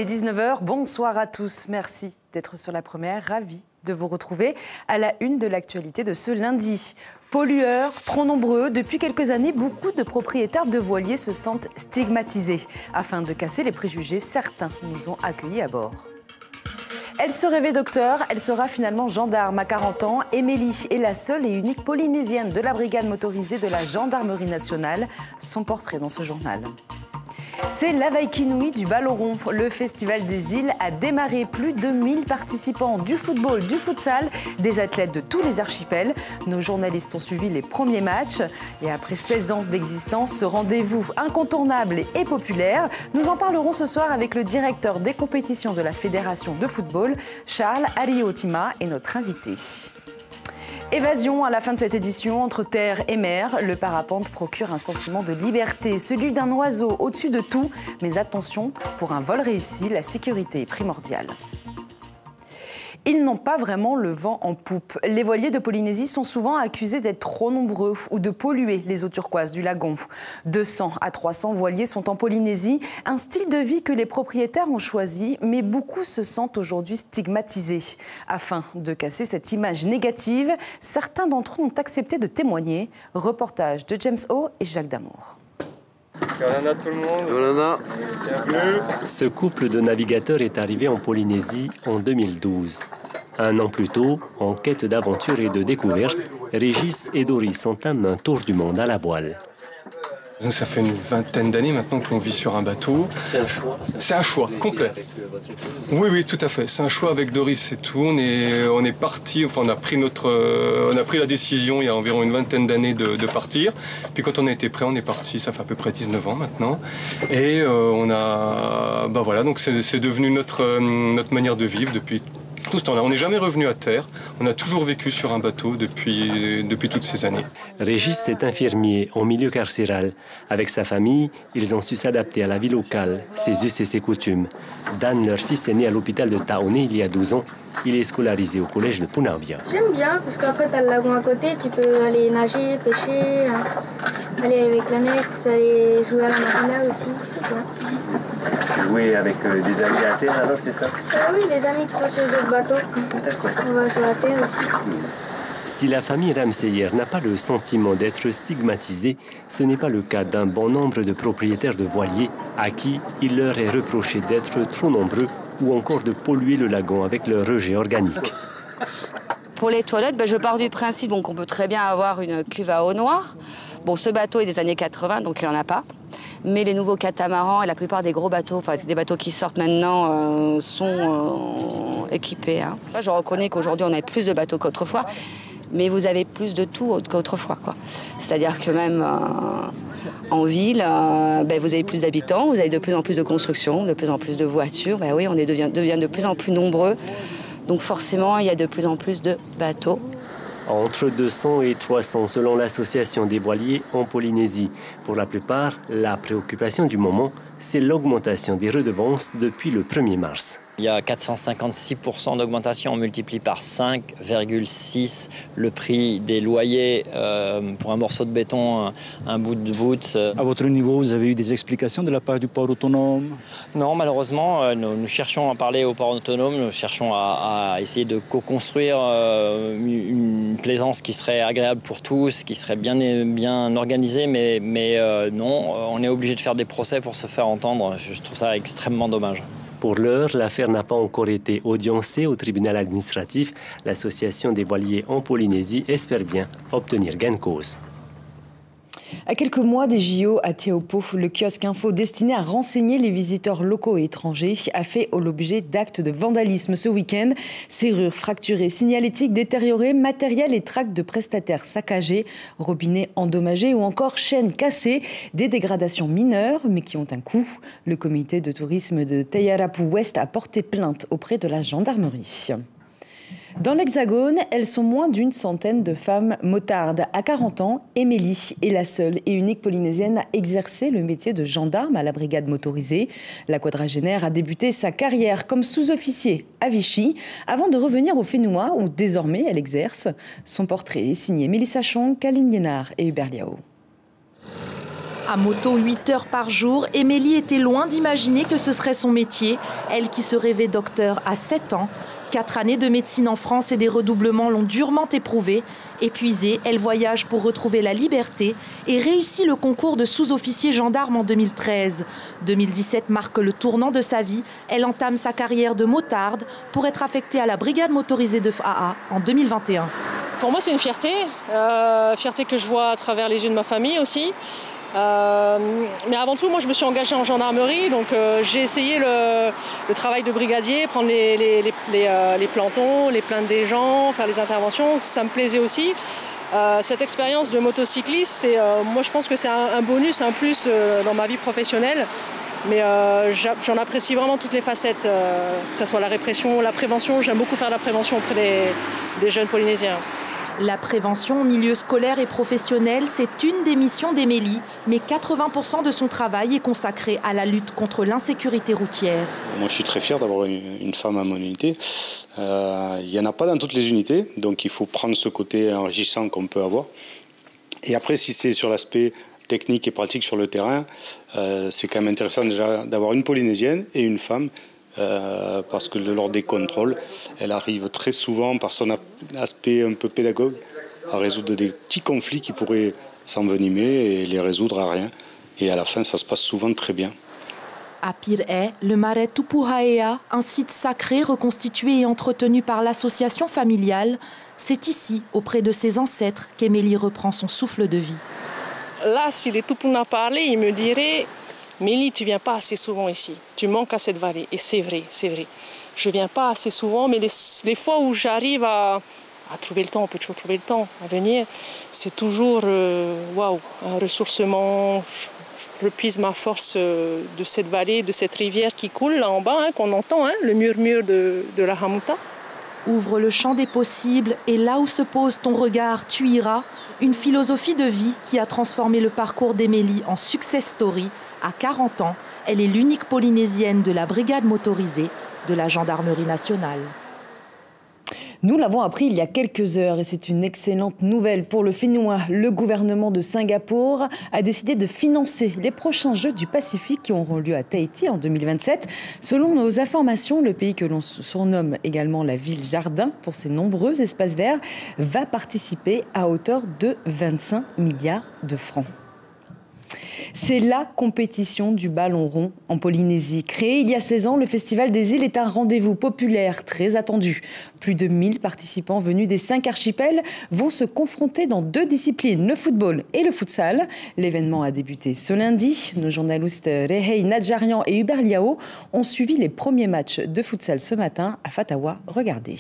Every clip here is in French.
est 19h, bonsoir à tous. Merci d'être sur la première, ravi de vous retrouver à la une de l'actualité de ce lundi. Pollueurs, trop nombreux, depuis quelques années, beaucoup de propriétaires de voiliers se sentent stigmatisés. Afin de casser les préjugés, certains nous ont accueillis à bord. Elle se rêvait docteur, elle sera finalement gendarme à 40 ans. Émilie est la seule et unique polynésienne de la brigade motorisée de la gendarmerie nationale. Son portrait dans ce journal. C'est la Vaikinui du ballon rond. Le Festival des îles a démarré. Plus de 1000 participants du football, du futsal, des athlètes de tous les archipels. Nos journalistes ont suivi les premiers matchs. Et après 16 ans d'existence, ce rendez-vous incontournable et populaire, nous en parlerons ce soir avec le directeur des compétitions de la Fédération de football, Charles Ariotima, est notre invité. Évasion à la fin de cette édition, entre terre et mer, le parapente procure un sentiment de liberté, celui d'un oiseau au-dessus de tout. Mais attention, pour un vol réussi, la sécurité est primordiale. Ils n'ont pas vraiment le vent en poupe. Les voiliers de Polynésie sont souvent accusés d'être trop nombreux ou de polluer les eaux turquoises du lagon. 200 à 300 voiliers sont en Polynésie, un style de vie que les propriétaires ont choisi, mais beaucoup se sentent aujourd'hui stigmatisés. Afin de casser cette image négative, certains d'entre eux ont accepté de témoigner. Reportage de James O et Jacques Damour. Yolanda tout le monde. Yolanda. Bienvenue. Ce couple de navigateurs est arrivé en Polynésie en 2012. Un an plus tôt, en quête d'aventure et de découverte, Régis et Doris entament un tour du monde à la voile. Ça fait une vingtaine d'années maintenant qu'on vit sur un bateau. C'est un choix. C'est un choix complet. Oui, tout à fait. C'est un choix avec Doris et tout. On est parti. Enfin, on a pris la décision il y a environ une vingtaine d'années de partir. Puis quand on a été prêt, on est parti. Ça fait à peu près 19 ans maintenant. Et donc c'est devenu notre manière de vivre depuis tout ce temps-là. On n'est jamais revenu à terre. On a toujours vécu sur un bateau depuis toutes ces années. Régis est infirmier en milieu carcéral. Avec sa famille, ils ont su s'adapter à la vie locale, ses us et ses coutumes. Dan, leur fils, est né à l'hôpital de Taoné il y a 12 ans. Il est scolarisé au collège de Punavia. J'aime bien parce qu'après tu as le lagon à côté, tu peux aller nager, pêcher, aller avec l'annexe, aller jouer à la marina aussi, c'est bien. Jouer avec des amis à terre alors, c'est ça? Oui, les amis qui sont sur d'autres bateaux. D'accord. On va jouer à terre aussi. Si la famille Ramseyer n'a pas le sentiment d'être stigmatisée, ce n'est pas le cas d'un bon nombre de propriétaires de voiliers à qui il leur est reproché d'être trop nombreux ou encore de polluer le lagon avec leur rejet organique. Pour les toilettes, je pars du principe qu'on peut très bien avoir une cuve à eau noire. Bon, ce bateau est des années 80, donc il n'en a pas. Mais les nouveaux catamarans et la plupart des gros bateaux, enfin des bateaux qui sortent maintenant, sont équipés. Je reconnais qu'aujourd'hui on a plus de bateaux qu'autrefois, mais vous avez plus de tout qu'autrefois, quoi. C'est-à-dire que même en ville, vous avez plus d'habitants, vous avez de plus en plus de constructions, de plus en plus de voitures. Oui, on devient de plus en plus nombreux. Donc forcément, il y a de plus en plus de bateaux. Entre 200 et 300 selon l'association des voiliers en Polynésie. Pour la plupart, la préoccupation du moment, c'est l'augmentation des redevances depuis le 1er mars. Il y a 456% d'augmentation, on multiplie par 5,6 le prix des loyers pour un morceau de béton, un bout de voûte. À votre niveau, vous avez eu des explications de la part du port autonome? Non, malheureusement, nous cherchons à parler au port autonome, nous cherchons à essayer de co-construire une plaisance qui serait agréable pour tous, qui serait bien organisée, mais non, on est obligé de faire des procès pour se faire entendre. Je trouve ça extrêmement dommage. Pour l'heure, l'affaire n'a pas encore été audiencée au tribunal administratif. L'association des voiliers en Polynésie espère bien obtenir gain de cause. À quelques mois des JO à Teaupo, le kiosque info destiné à renseigner les visiteurs locaux et étrangers a fait l'objet d'actes de vandalisme ce week-end. Serrures fracturées, signalétiques détériorées, matériel et tracts de prestataires saccagés, robinets endommagés ou encore chaînes cassées. Des dégradations mineures mais qui ont un coût. Le comité de tourisme de Tayarapu Ouest a porté plainte auprès de la gendarmerie. Dans l'Hexagone, elles sont moins d'une centaine de femmes motardes. À 40 ans, Émilie est la seule et unique polynésienne à exercer le métier de gendarme à la brigade motorisée. La quadragénaire a débuté sa carrière comme sous-officier à Vichy avant de revenir au Fénois où désormais elle exerce. Son portrait est signé Mélissa Chong, Kaline Liénard et Hubert Liao. À moto 8 heures par jour, Émilie était loin d'imaginer que ce serait son métier. Elle qui se rêvait docteur à 7 ans. 4 années de médecine en France et des redoublements l'ont durement éprouvée. Épuisée, elle voyage pour retrouver la liberté et réussit le concours de sous-officier gendarme en 2013. 2017 marque le tournant de sa vie. Elle entame sa carrière de motarde pour être affectée à la brigade motorisée de FAA en 2021. Pour moi, c'est une fierté. Fierté que je vois à travers les yeux de ma famille aussi. Mais avant tout, moi, je me suis engagée en gendarmerie, donc j'ai essayé le travail de brigadier, prendre les plantons, les plaintes des gens, faire les interventions, ça me plaisait aussi. Cette expérience de motocycliste, moi, je pense que c'est un bonus, un plus dans ma vie professionnelle. Mais j'en apprécie vraiment toutes les facettes, que ce soit la répression, la prévention. J'aime beaucoup faire de la prévention auprès des jeunes Polynésiens. La prévention au milieu scolaire et professionnel, c'est une des missions d'Émilie, mais 80% de son travail est consacré à la lutte contre l'insécurité routière. Moi, je suis très fier d'avoir une femme à mon unité. Il n'y en a pas dans toutes les unités, donc il faut prendre ce côté enrichissant qu'on peut avoir. Et après, si c'est sur l'aspect technique et pratique sur le terrain, c'est quand même intéressant déjà d'avoir une Polynésienne et une femme. Parce que lors des contrôles, elle arrive très souvent par son aspect un peu pédagogue à résoudre des petits conflits qui pourraient s'envenimer et les résoudre à rien. Et à la fin, ça se passe souvent très bien. À Pir'e, le marais Tupuhaea, un site sacré reconstitué et entretenu par l'association familiale, c'est ici, auprès de ses ancêtres, qu'Émilie reprend son souffle de vie. Là, si les Tupuna parlaient, ils me diraient... Mélie, tu ne viens pas assez souvent ici. Tu manques à cette vallée. Et c'est vrai, c'est vrai. Je ne viens pas assez souvent, mais les fois où j'arrive à trouver le temps, on peut toujours trouver le temps à venir, c'est toujours un ressourcement. Je puise ma force de cette vallée, de cette rivière qui coule là en bas, qu'on entend, le murmure de la Hamuta. Ouvre le champ des possibles et là où se pose ton regard, tu iras. Une philosophie de vie qui a transformé le parcours d'Émilie en success story. À 40 ans, elle est l'unique Polynésienne de la brigade motorisée de la Gendarmerie nationale. Nous l'avons appris il y a quelques heures et c'est une excellente nouvelle pour le Fénua. Le gouvernement de Singapour a décidé de financer les prochains Jeux du Pacifique qui auront lieu à Tahiti en 2027. Selon nos informations, le pays que l'on surnomme également la ville jardin pour ses nombreux espaces verts va participer à hauteur de 25 milliards de francs. C'est la compétition du ballon rond en Polynésie. Créé il y a 16 ans, le Festival des îles est un rendez-vous populaire très attendu. Plus de 1000 participants venus des 5 archipels vont se confronter dans 2 disciplines, le football et le futsal. L'événement a débuté ce lundi. Nos journalistes Rehei Nadjarian et Hubert Liao ont suivi les premiers matchs de futsal ce matin à Fatawa. Regardez.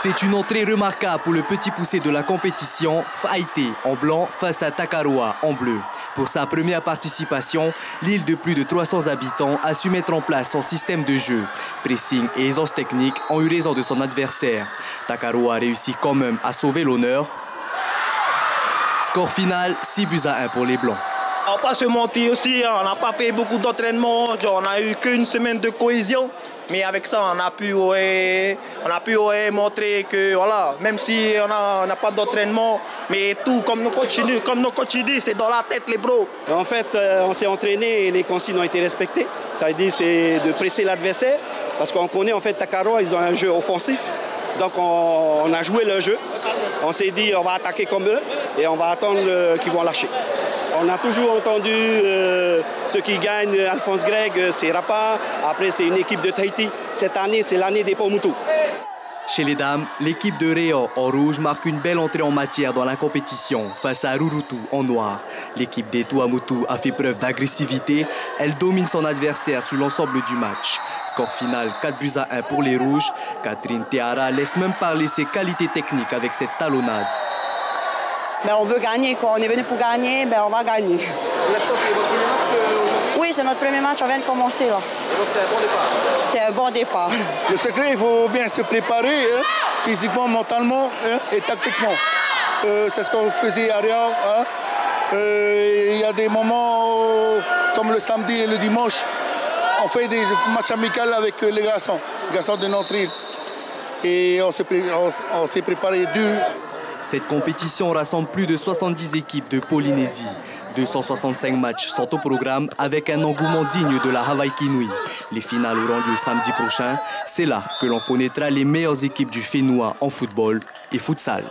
C'est une entrée remarquable pour le petit poussé de la compétition, Faïté en blanc face à Takaroa en bleu. Pour sa première participation, l'île de plus de 300 habitants a su mettre en place son système de jeu. Pressing et aisance technique ont eu raison de son adversaire. Takaroa réussit quand même à sauver l'honneur. Score final, 6-1 pour les Blancs. On ne va pas se mentir aussi, on n'a pas fait beaucoup d'entraînement, on n'a eu qu'une semaine de cohésion. Mais avec ça, on a pu montrer que, voilà, même si on n'a pas d'entraînement, mais tout, comme nos coachs disent, c'est dans la tête, les bros. En fait, on s'est entraîné et les consignes ont été respectées. Ça veut dire c'est de presser l'adversaire, parce qu'on connaît en fait Takaroa, ils ont un jeu offensif. Donc on a joué le jeu. On s'est dit on va attaquer comme eux et on va attendre qu'ils vont lâcher. On a toujours entendu ceux qui gagnent, Alphonse Greg, c'est Rapa. Après, c'est une équipe de Tahiti. Cette année, c'est l'année des Pomotou. Chez les dames, l'équipe de Réo en rouge marque une belle entrée en matière dans la compétition face à Rurutu en noir. L'équipe des Tuamotu a fait preuve d'agressivité. Elle domine son adversaire sur l'ensemble du match. Score final 4-1 pour les rouges. Catherine Teara laisse même parler ses qualités techniques avec cette talonnade. On veut gagner, quand on est venu pour gagner, on va gagner. Est-ce que c'est votre premier match aujourd'hui? Oui, c'est notre premier match, on vient de commencer là. Donc c'est un bon départ? C'est un bon départ. Le secret, il faut bien se préparer, physiquement, mentalement et tactiquement. C'est ce qu'on faisait à Réa. Il y a des moments comme le samedi et le dimanche, on fait des matchs amicaux avec les garçons de notre île. Et on s'est préparé dur. Cette compétition rassemble plus de 70 équipes de Polynésie. 265 matchs sont au programme avec un engouement digne de la Hawaii Kinui. Les finales auront lieu samedi prochain. C'est là que l'on connaîtra les meilleures équipes du Fénois en football et futsal.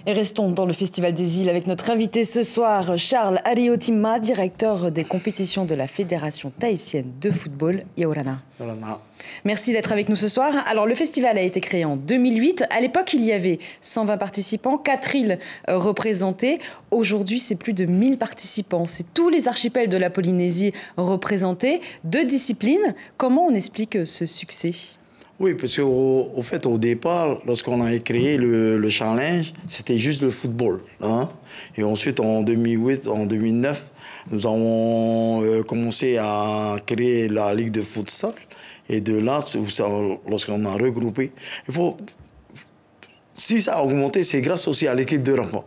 Et restons dans le Festival des îles avec notre invité ce soir, Charles Ariotima, directeur des compétitions de la Fédération tahitienne de football, Yaorana. Merci d'être avec nous ce soir. Alors, le festival a été créé en 2008. À l'époque, il y avait 120 participants, 4 îles représentées. Aujourd'hui, c'est plus de 1000 participants. C'est tous les archipels de la Polynésie représentés, 2 disciplines. Comment on explique ce succès ? Oui, parce qu'au fait, au départ, lorsqu'on a créé le challenge, c'était juste le football. Hein? Et ensuite, en 2008, en 2009, nous avons commencé à créer la Ligue de futsal. Et de là, lorsqu'on a regroupé, si ça a augmenté, c'est grâce aussi à l'équipe de Rapa.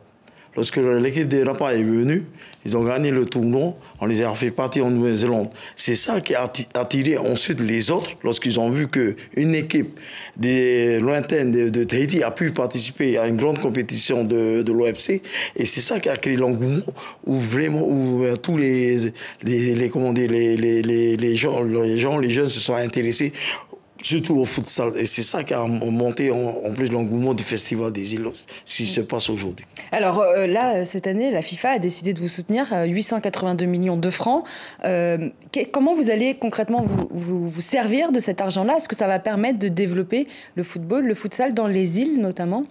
Lorsque l'équipe de Rapa est venue, ils ont gagné le tournoi, on les a fait partir en Nouvelle-Zélande. C'est ça qui a attiré ensuite les autres, lorsqu'ils ont vu qu'une équipe lointaine de Tahiti a pu participer à une grande compétition de l'OFC. Et c'est ça qui a créé l'engouement, où vraiment tous les jeunes se sont intéressés, surtout au futsal. Et c'est ça qui a monté en plus l'engouement du Festival des îles, ce qui se passe aujourd'hui. Alors là, cette année, la FIFA a décidé de vous soutenir, 882 millions de francs. Comment vous allez concrètement vous servir de cet argent-là ? Est-ce que ça va permettre de développer le football, le futsal dans les îles notamment ?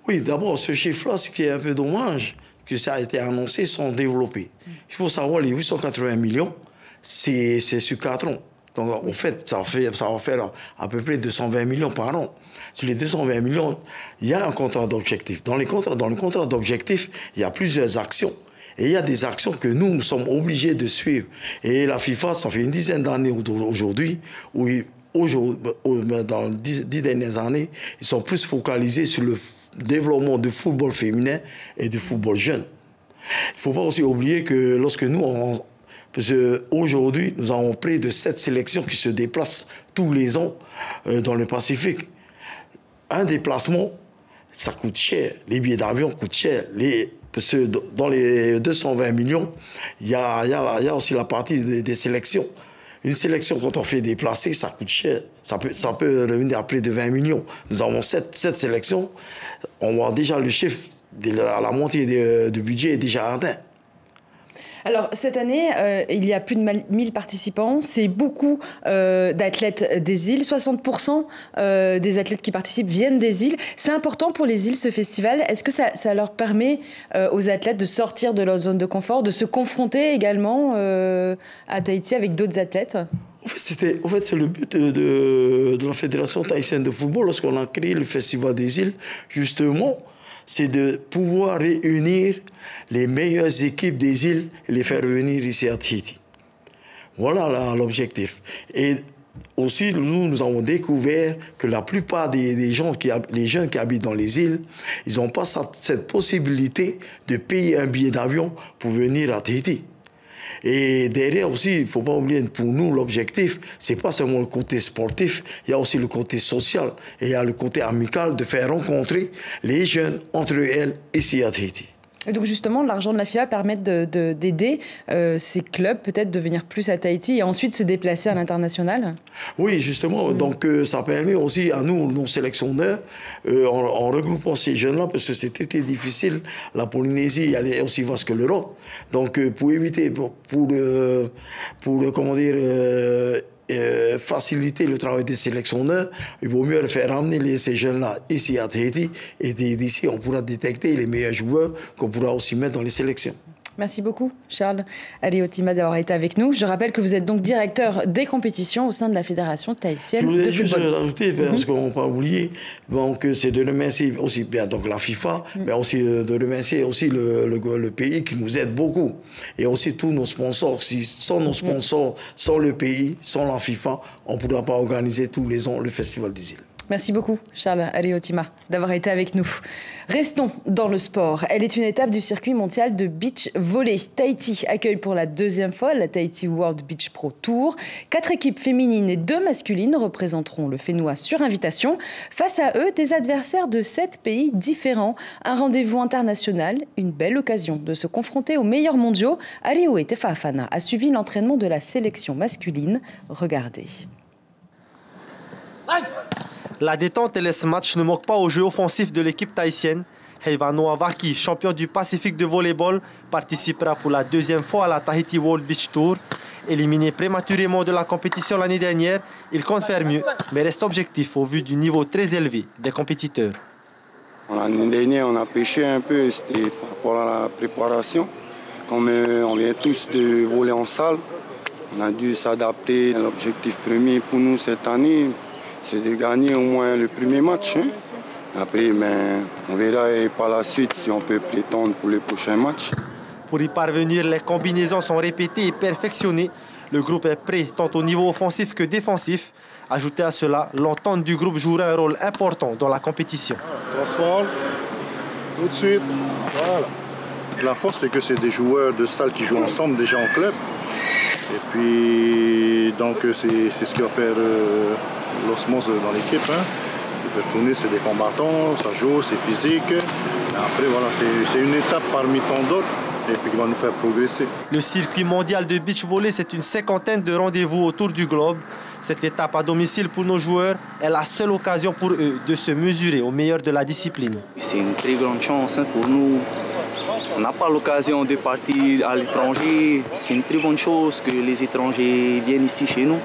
Oui, d'abord, ce chiffre-là, ce qui est un peu dommage, que ça a été annoncé sans développer. Il faut savoir, les 880 millions, c'est sur 4 ans. Donc, en fait, ça va faire à peu près 220 millions par an. Sur les 220 millions, il y a un contrat d'objectif. Dans le contrat d'objectif, il y a plusieurs actions. Et il y a des actions que nous sommes obligés de suivre. Et la FIFA, ça fait une dizaine d'années aujourd'hui, dans les 10 dernières années, ils sont plus focalisés sur le développement du football féminin et du football jeune. Il ne faut pas aussi oublier que lorsque nous, parce qu'aujourd'hui, nous avons près de 7 sélections qui se déplacent tous les ans dans le Pacifique. Un déplacement, ça coûte cher. Les billets d'avion coûtent cher. Parce que dans les 220 millions, il y a aussi la partie des sélections. Une sélection, quand on fait déplacer, ça coûte cher. Ça peut revenir à près de 20 millions. Nous avons 7 sélections. On voit déjà le chiffre, la moitié du budget est déjà atteint. Alors, cette année, il y a plus de 1000 participants. C'est beaucoup d'athlètes des îles. 60% des athlètes qui participent viennent des îles. C'est important pour les îles, ce festival. Est-ce que ça leur permet aux athlètes de sortir de leur zone de confort, de se confronter également à Tahiti avec d'autres athlètes ? En fait, c'est le but de la Fédération tahitienne de football lorsqu'on a créé le Festival des îles, justement. C'est de pouvoir réunir les meilleures équipes des îles et les faire venir ici à Tahiti. Voilà l'objectif. Et aussi, nous avons découvert que la plupart des jeunes qui habitent dans les îles, ils n'ont pas cette possibilité de payer un billet d'avion pour venir à Tahiti. Et derrière aussi, il ne faut pas oublier, pour nous, l'objectif, ce n'est pas seulement le côté sportif, il y a aussi le côté social et il y a le côté amical de faire rencontrer les jeunes entre elles ici à Tahiti. Et donc justement, l'argent de la FIFA permet d'aider ces clubs peut-être de venir plus à Tahiti et ensuite se déplacer à l'international ? Oui, justement. Donc ça permet aussi à nous, nos sélectionneurs, en regroupant ces jeunes-là, parce que c'est très difficile. La Polynésie, elle est aussi vaste que l'Europe. Donc pour éviter, faciliter le travail des sélectionneurs, il vaut mieux faire ramener ces jeunes-là ici à Tahiti et d'ici on pourra détecter les meilleurs joueurs qu'on pourra aussi mettre dans les sélections. Merci beaucoup, Charles Ariotima, d'avoir été avec nous. Je rappelle que vous êtes donc directeur des compétitions au sein de la Fédération tahitienne de football. Je voulais juste rajouter, parce qu'on ne peut pas oublier, donc, c'est de remercier aussi bien donc, la FIFA, mais aussi de remercier aussi le pays qui nous aide beaucoup. Et aussi tous nos sponsors. Sans nos sponsors, sans le pays, sans la FIFA, on ne pourra pas organiser tous les ans le Festival des îles. Merci beaucoup, Charles Aliotima, d'avoir été avec nous. Restons dans le sport. Elle est une étape du circuit mondial de beach volley. Tahiti accueille pour la deuxième fois la Tahiti World Beach Pro Tour. 4 équipes féminines et 2 masculines représenteront le Fénois sur invitation. Face à eux, des adversaires de 7 pays différents. Un rendez-vous international, une belle occasion de se confronter aux meilleurs mondiaux. Alioé Tefafana a suivi l'entraînement de la sélection masculine. Regardez. La détente et les matchs ne manquent pas au jeu offensif de l'équipe tahitienne. Heivannoa Waki, champion du Pacifique de volleyball, participera pour la deuxième fois à la Tahiti World Beach Tour. Éliminé prématurément de la compétition l'année dernière, il compte faire mieux, mais reste objectif au vu du niveau très élevé des compétiteurs. L'année dernière, on a pêché un peu, c'était par rapport à la préparation. Comme on vient tous de voler en salle, on a dû s'adapter. L'objectif premier pour nous cette année, c'est de gagner au moins le premier match. Après, on verra par la suite si on peut prétendre pour les prochains matchs. Pour y parvenir, les combinaisons sont répétées et perfectionnées. Le groupe est prêt tant au niveau offensif que défensif. Ajoutez à cela, l'entente du groupe jouera un rôle important dans la compétition. Transforme, tout de suite. Voilà. La force, c'est que c'est des joueurs de salle qui jouent ensemble déjà en club. Et puis, donc, c'est ce qui va faire l'osmose dans l'équipe. Faire tourner, c'est des combattants, ça joue, c'est physique. Et après, voilà, c'est une étape parmi tant d'autres et puis qui va nous faire progresser. Le circuit mondial de beach volley, c'est une 50aine de rendez-vous autour du globe. Cette étape à domicile pour nos joueurs est la seule occasion pour eux de se mesurer au meilleur de la discipline. C'est une très grande chance pour nous. On n'a pas l'occasion de partir à l'étranger. C'est une très bonne chose que les étrangers viennent ici chez nous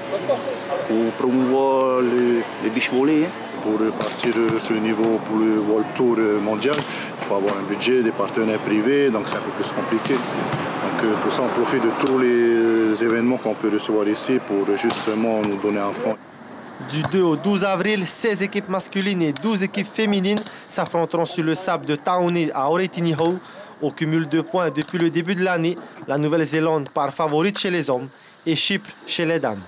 pour promouvoir le beach volley. Pour partir sur le niveau pour le World Tour mondial, il faut avoir un budget, des partenaires privés, donc c'est un peu plus compliqué. Donc pour ça, on profite de tous les événements qu'on peut recevoir ici pour justement nous donner un fond. Du 2 au 12 avril, 16 équipes masculines et 12 équipes féminines s'affronteront sur le sable de Taone à Oretiniho. Au cumul de points depuis le début de l'année, la Nouvelle-Zélande part favorite chez les hommes et Chypre chez les dames.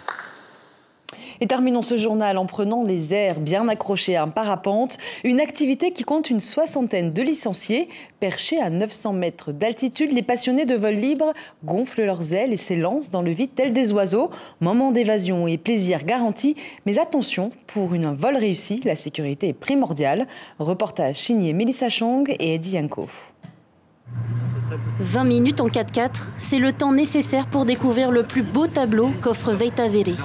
Et terminons ce journal en prenant les airs bien accrochés à un parapente, une activité qui compte une 60aine de licenciés. Perchés à 900 mètres d'altitude, les passionnés de vol libre gonflent leurs ailes et s'élancent dans le vide tels des oiseaux. Moment d'évasion et plaisir garanti, mais attention, pour un vol réussi, la sécurité est primordiale. Reportage signé Mélissa Chong et Eddie Yanko. 20 minutes en 4x4, c'est le temps nécessaire pour découvrir le plus beau tableau qu'offre Veitavere.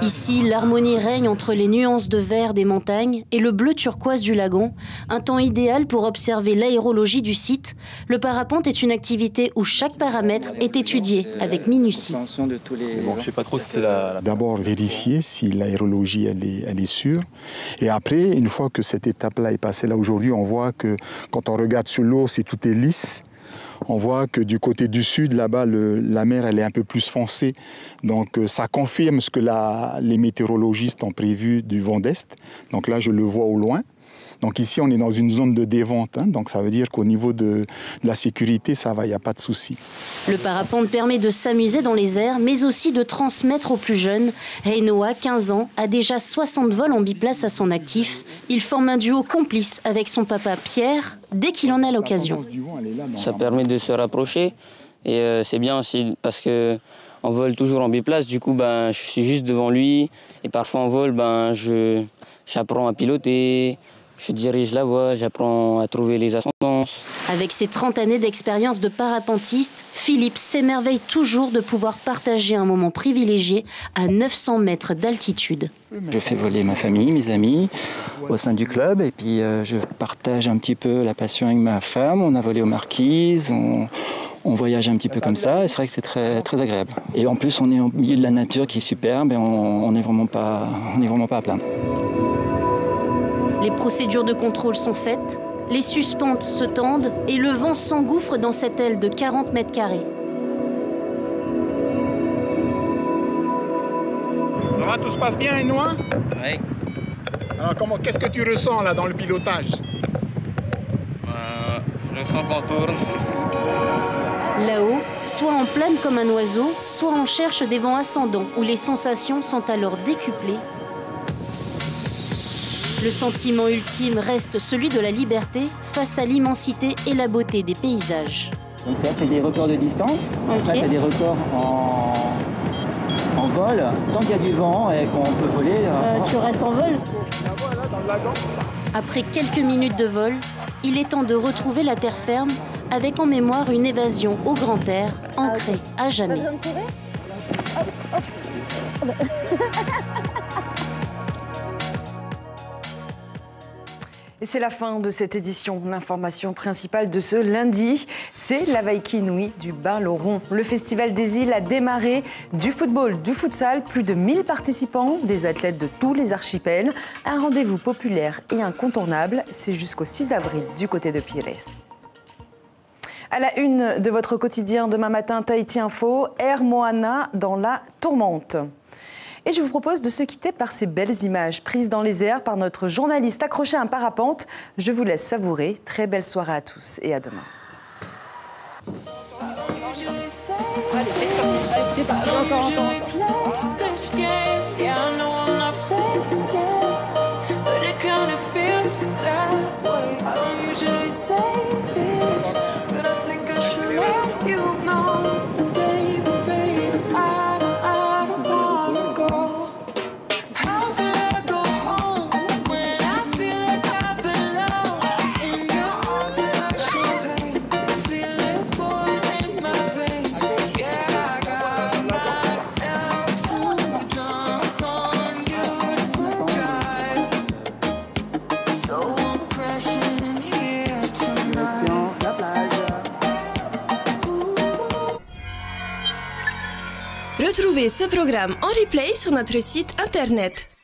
Ici, l'harmonie règne entre les nuances de vert des montagnes et le bleu turquoise du lagon, un temps idéal pour observer l'aérologie du site. Le parapente est une activité où chaque paramètre est étudié avec minutie. Je sais pas trop si c'est D'abord vérifier si l'aérologie elle est sûre, et après, une fois que cette étape-là est passée, là aujourd'hui, on voit que quand on regarde sur l'eau, si tout est lisse. On voit que du côté du sud, là-bas, la mer elle est un peu plus foncée. Donc ça confirme ce que les météorologistes ont prévu du vent d'est. Donc là, je le vois au loin. Donc ici, on est dans une zone de dévente. Donc ça veut dire qu'au niveau de la sécurité, ça va, il n'y a pas de souci. Le parapente permet de s'amuser dans les airs, mais aussi de transmettre aux plus jeunes. Heinoa, 15 ans, a déjà 60 vols en biplace à son actif. Il forme un duo complice avec son papa Pierre, dès qu'il en a l'occasion. Ça permet de se rapprocher et c'est bien aussi parce qu'on vole toujours en biplace. Du coup, je suis juste devant lui et parfois en vol, j'apprends à piloter. Je dirige la voile, j'apprends à trouver les ascendances. Avec ses 30 années d'expérience de parapentiste, Philippe s'émerveille toujours de pouvoir partager un moment privilégié à 900 mètres d'altitude. Je fais voler ma famille, mes amis au sein du club et puis je partage un petit peu la passion avec ma femme. On a volé aux Marquises, on voyage un petit peu comme ça et c'est vrai que c'est très, très agréable. Et en plus, on est au milieu de la nature qui est superbe et on n'est vraiment pas à plaindre. Les procédures de contrôle sont faites, les suspentes se tendent et le vent s'engouffre dans cette aile de 40 mètres carrés. Ça va, tout se passe bien, Heinoa? Oui. Alors, qu'est-ce que tu ressens là dans le pilotage? Je sens qu'on tourne. Là-haut, soit on plane comme un oiseau, soit on cherche des vents ascendants où les sensations sont alors décuplées. Le sentiment ultime reste celui de la liberté face à l'immensité et la beauté des paysages. Donc ça fait des records de distance, après tu as des records en vol. Tant qu'il y a du vent et qu'on peut voler... Tu restes en vol? Après quelques minutes de vol, il est temps de retrouver la terre ferme avec en mémoire une évasion au grand air, ancrée à jamais. Et c'est la fin de cette édition. L'information principale de ce lundi, c'est la Vaiki Nui du Bain-Lauron. Le Festival des îles a démarré, du football, du futsal, plus de 1000 participants, des athlètes de tous les archipels. Un rendez-vous populaire et incontournable, c'est jusqu'au 6 avril du côté de Pirée. À la une de votre quotidien demain matin, Tahiti Info, Air Moana dans la tourmente. Et je vous propose de se quitter par ces belles images prises dans les airs par notre journaliste accroché à un parapente. Je vous laisse savourer. Très belle soirée à tous et à demain. Retrouvez ce programme en replay sur notre site internet.